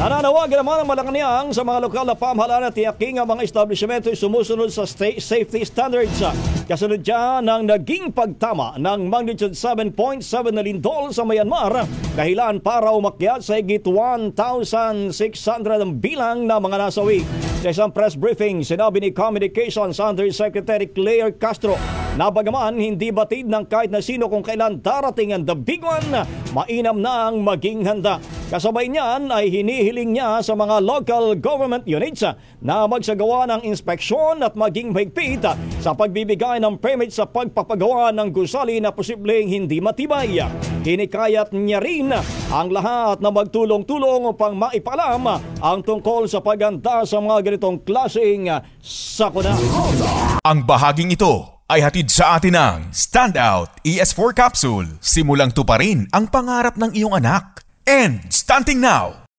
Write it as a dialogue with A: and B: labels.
A: Nananawagan naman ang Malacanang sa mga lokal na pamahalaan na tiyaking ang mga establishmento ay sumusunod sa safety standards. Kasunod dyan ng naging pagtama ng magnitude 7.7 na lindol sa Myanmar, dahilan para umakyat sa higit 1,600 ang bilang na mga nasawi. Sa isang press briefing, sinabi ni Communications Undersecretary Claire Castro na bagaman hindi batid ng kahit na sino kung kailan darating ang the big one, mainam na ang maging handa. Kasabay niyan ay hinihiling niya sa mga local government units na magsagawa ng inspeksyon at maging mahigpit sa pagbibigay ng permit sa pagpapagawa ng gusali na posibleng hindi matibay. Hinikayat niya rin ang lahat na magtulong-tulong upang maipalam ang tungkol sa paghanda sa mga ganitong klaseng sakuna.
B: Ang bahaging ito ay hatid sa atin ng Standout ES4 Capsule. Simulang tuparin ang pangarap ng iyong anak. And starting now,